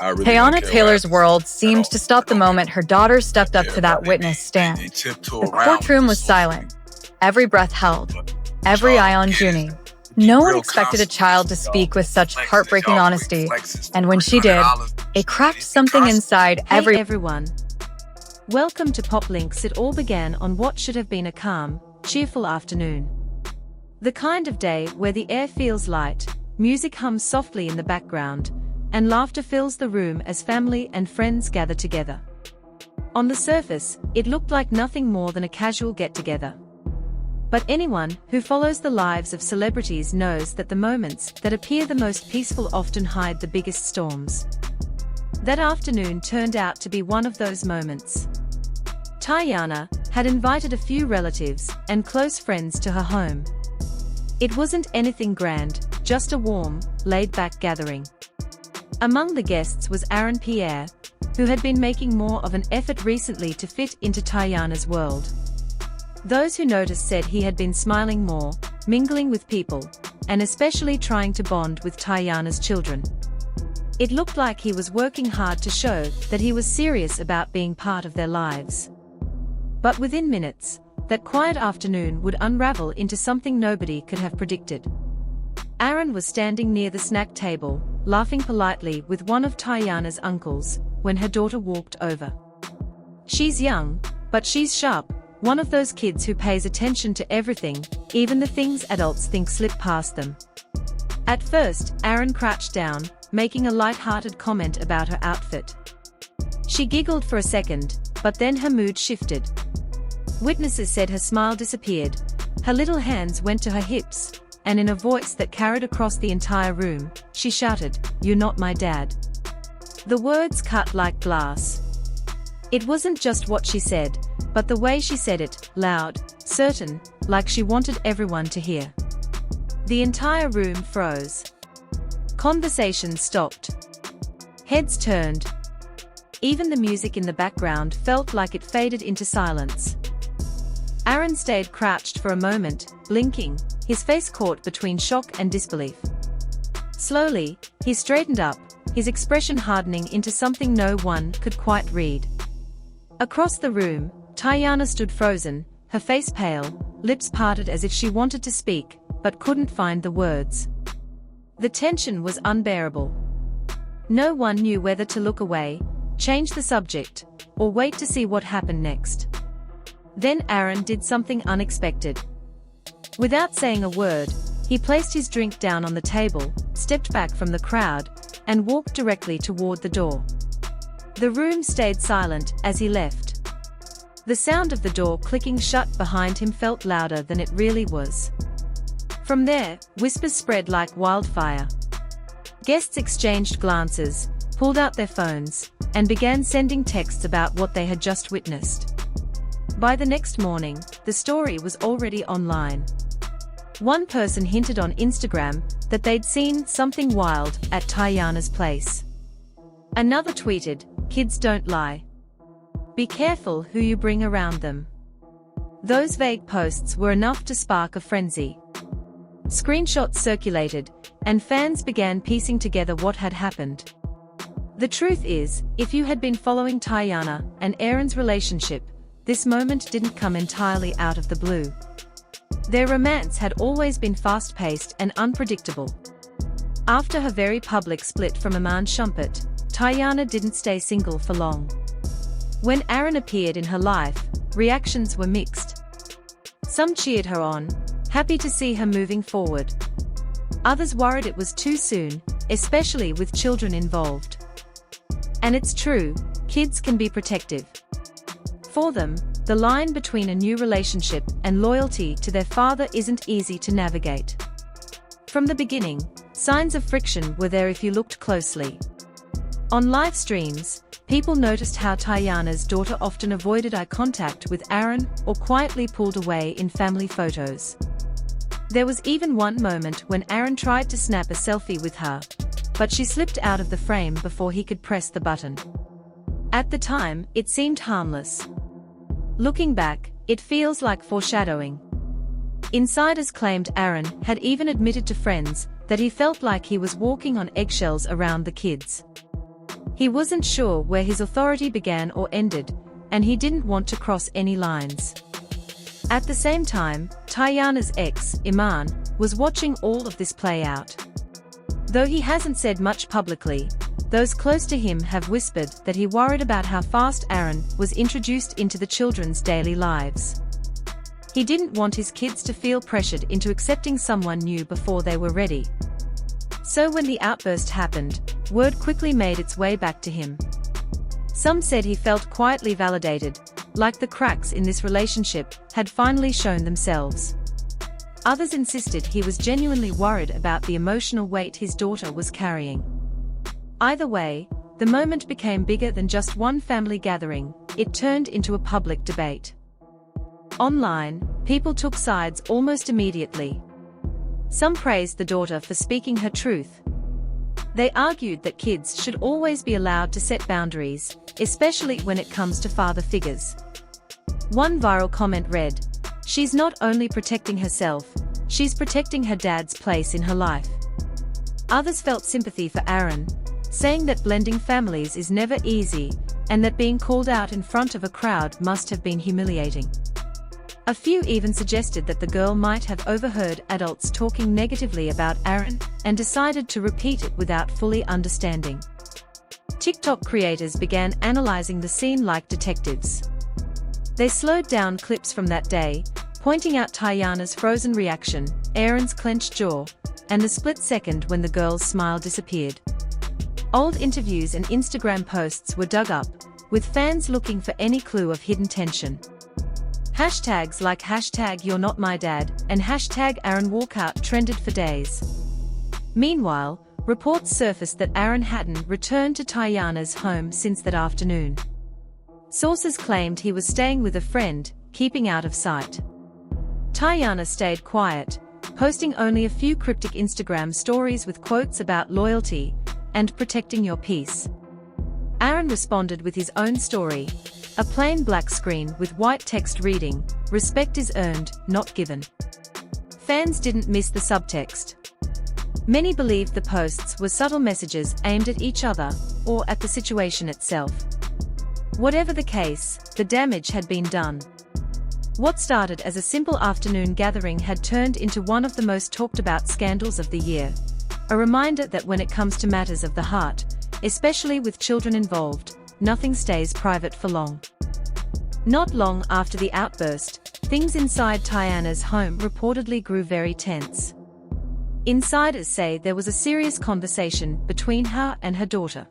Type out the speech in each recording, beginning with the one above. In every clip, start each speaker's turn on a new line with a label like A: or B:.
A: I really don't
B: Teyana
A: care what
B: Taylor's
A: happens
B: world
A: at
B: seemed
A: all.
B: to stop the
A: I don't
B: moment her daughter stepped up
A: care
B: to that
A: about
B: witness stand.
A: They tiptoe
B: The
A: around
B: courtroom
A: it
B: was
A: so
B: silent, every breath held,
A: but
B: every
A: y'all
B: eye
A: don't
B: on
A: get it.
B: Junie.
A: Be
B: No one
A: real
B: expected a child to
A: consequential, y'all.
B: speak with such
A: Flexing,
B: heartbreaking
A: y'all quick
B: honesty,
A: flexes.
B: and when she did,
A: $300.
B: it cracked
A: Be
B: something inside
C: Hey
B: every.
C: everyone. Welcome to Pop Links. It all began on what should have been a calm, cheerful afternoon. The kind of day where the air feels light, music hums softly in the background, and laughter fills the room as family and friends gather together. On the surface, it looked like nothing more than a casual get-together. But anyone who follows the lives of celebrities knows that the moments that appear the most peaceful often hide the biggest storms. That afternoon turned out to be one of those moments. Teyana had invited a few relatives and close friends to her home. It wasn't anything grand, just a warm, laid-back gathering. Among the guests was Pierre, who had been making more of an effort recently to fit into Teyana's world. Those who noticed said he had been smiling more, mingling with people, and especially trying to bond with Teyana's children. It looked like he was working hard to show that he was serious about being part of their lives. But within minutes, that quiet afternoon would unravel into something nobody could have predicted. Aaron was standing near the snack table, laughing politely with one of Teyana's uncles, when her daughter walked over. She's young, but she's sharp, one of those kids who pays attention to everything, even the things adults think slip past them. At first, Aaron crouched down, making a light-hearted comment about her outfit. She giggled for a second, but then her mood shifted. Witnesses said her smile disappeared, her little hands went to her hips, and in a voice that carried across the entire room, she shouted, "You're not my dad." The words cut like glass. It wasn't just what she said, but the way she said it, loud, certain, like she wanted everyone to hear. The entire room froze. Conversation stopped. Heads turned. Even the music in the background felt like it faded into silence. Aaron stayed crouched for a moment, blinking, his face caught between shock and disbelief. Slowly, he straightened up, his expression hardening into something no one could quite read. Across the room, Teyana stood frozen, her face pale, lips parted as if she wanted to speak, but couldn't find the words. The tension was unbearable. No one knew whether to look away, change the subject, or wait to see what happened next. Then Aaron did something unexpected. Without saying a word, he placed his drink down on the table, stepped back from the crowd, and walked directly toward the door. The room stayed silent as he left. The sound of the door clicking shut behind him felt louder than it really was. From there, whispers spread like wildfire. Guests exchanged glances, pulled out their phones, and began sending texts about what they had just witnessed. By the next morning, the story was already online. One person hinted on Instagram that they'd seen something wild at Teyana's place. Another tweeted, "Kids don't lie. Be careful who you bring around them." Those vague posts were enough to spark a frenzy. Screenshots circulated, and fans began piecing together what had happened. The truth is, if you had been following Teyana and Aaron's relationship, this moment didn't come entirely out of the blue. Their romance had always been fast-paced and unpredictable. After her very public split from Iman Shumpert, Teyana didn't stay single for long. When Aaron appeared in her life, reactions were mixed. Some cheered her on, happy to see her moving forward. Others worried it was too soon, especially with children involved. And it's true, kids can be protective. For them, the line between a new relationship and loyalty to their father isn't easy to navigate. From the beginning, signs of friction were there if you looked closely. On live streams, people noticed how Teyana's daughter often avoided eye contact with Aaron or quietly pulled away in family photos. There was even one moment when Aaron tried to snap a selfie with her, but she slipped out of the frame before he could press the button. At the time, it seemed harmless. Looking back, it feels like foreshadowing. Insiders claimed Aaron had even admitted to friends that he felt like he was walking on eggshells around the kids. He wasn't sure where his authority began or ended, and he didn't want to cross any lines. At the same time, Teyana's ex, Iman, was watching all of this play out. Though he hasn't said much publicly, those close to him have whispered that he worried about how fast Aaron was introduced into the children's daily lives. He didn't want his kids to feel pressured into accepting someone new before they were ready. So when the outburst happened, word quickly made its way back to him. Some said he felt quietly validated, like the cracks in this relationship had finally shown themselves. Others insisted he was genuinely worried about the emotional weight his daughter was carrying. Either way, the moment became bigger than just one family gathering. It turned into a public debate. Online, people took sides almost immediately. Some praised the daughter for speaking her truth. They argued that kids should always be allowed to set boundaries, especially when it comes to father figures. One viral comment read, "She's not only protecting herself, she's protecting her dad's place in her life." Others felt sympathy for Aaron, saying that blending families is never easy, and that being called out in front of a crowd must have been humiliating. A few even suggested that the girl might have overheard adults talking negatively about Aaron, and decided to repeat it without fully understanding. TikTok creators began analyzing the scene like detectives. They slowed down clips from that day, pointing out Teyana's frozen reaction, Aaron's clenched jaw, and the split second when the girl's smile disappeared. Old interviews and Instagram posts were dug up, with fans looking for any clue of hidden tension. Hashtags like #YourNotMyDad and #AaronWalkout trended for days. Meanwhile, reports surfaced that Aaron hadn't returned to Teyana's home since that afternoon. Sources claimed he was staying with a friend, keeping out of sight. Teyana stayed quiet, posting only a few cryptic Instagram stories with quotes about loyalty and protecting your peace. Aaron responded with his own story, a plain black screen with white text reading, "Respect is earned, not given." Fans didn't miss the subtext. Many believed the posts were subtle messages aimed at each other, or at the situation itself. Whatever the case, the damage had been done. What started as a simple afternoon gathering had turned into one of the most talked about scandals of the year. A reminder that when it comes to matters of the heart, especially with children involved, nothing stays private for long. Not long after the outburst, things inside Teyana's home reportedly grew very tense. Insiders say there was a serious conversation between her and her daughter.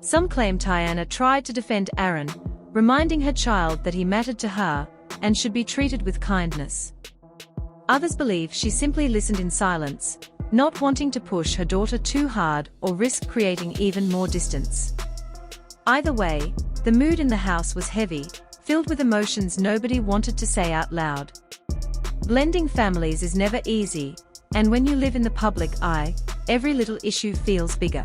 C: Some claim Teyana tried to defend Aaron, reminding her child that he mattered to her and should be treated with kindness. Others believe she simply listened in silence, not wanting to push her daughter too hard or risk creating even more distance. Either way, the mood in the house was heavy, filled with emotions nobody wanted to say out loud. Blending families is never easy, and when you live in the public eye, every little issue feels bigger.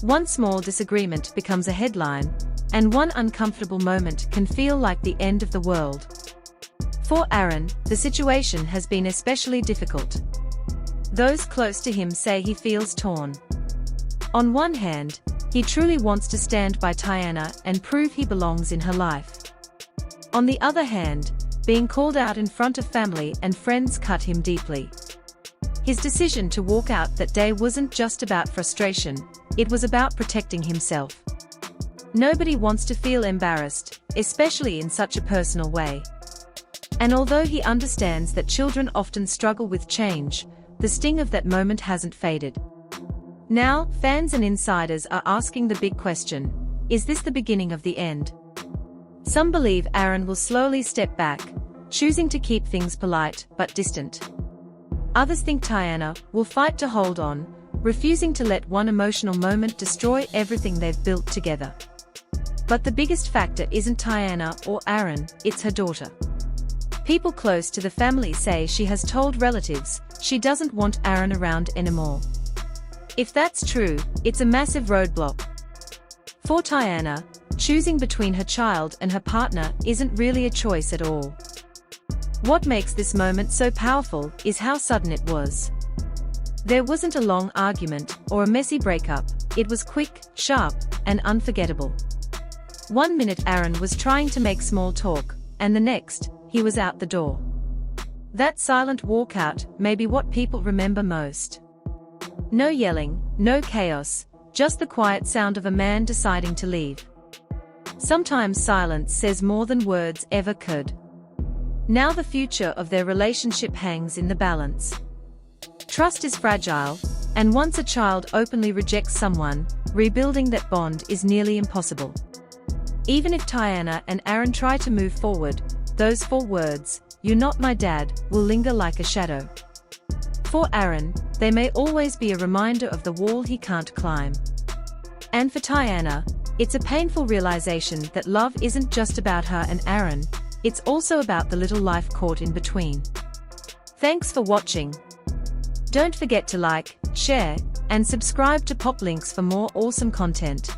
C: One small disagreement becomes a headline, and one uncomfortable moment can feel like the end of the world. For Aaron, the situation has been especially difficult. Those close to him say he feels torn. On one hand, he truly wants to stand by Teyana and prove he belongs in her life. On the other hand, being called out in front of family and friends cut him deeply. His decision to walk out that day wasn't just about frustration, it was about protecting himself. Nobody wants to feel embarrassed, especially in such a personal way. And although he understands that children often struggle with change, the sting of that moment hasn't faded. Now, fans and insiders are asking the big question, is this the beginning of the end? Some believe Aaron will slowly step back, choosing to keep things polite but distant. Others think Teyana will fight to hold on, refusing to let one emotional moment destroy everything they've built together. But the biggest factor isn't Teyana or Aaron, it's her daughter. People close to the family say she has told relatives she doesn't want Aaron around anymore. If that's true, it's a massive roadblock. For Teyana, choosing between her child and her partner isn't really a choice at all. What makes this moment so powerful is how sudden it was. There wasn't a long argument or a messy breakup, it was quick, sharp, and unforgettable. 1 minute Aaron was trying to make small talk, and the next, he was out the door. That silent walkout may be what people remember most. No yelling, no chaos, just the quiet sound of a man deciding to leave. Sometimes silence says more than words ever could. Now the future of their relationship hangs in the balance. Trust is fragile, and once a child openly rejects someone, rebuilding that bond is nearly impossible. Even if Teyana and Aaron try to move forward, those 4 words, "You're not my dad," will linger like a shadow. For Aaron, they may always be a reminder of the wall he can't climb. And for Teyana, it's a painful realization that love isn't just about her and Aaron, it's also about the little life caught in between. Thanks for watching. Don't forget to like, share, and subscribe to Pop Links for more awesome content.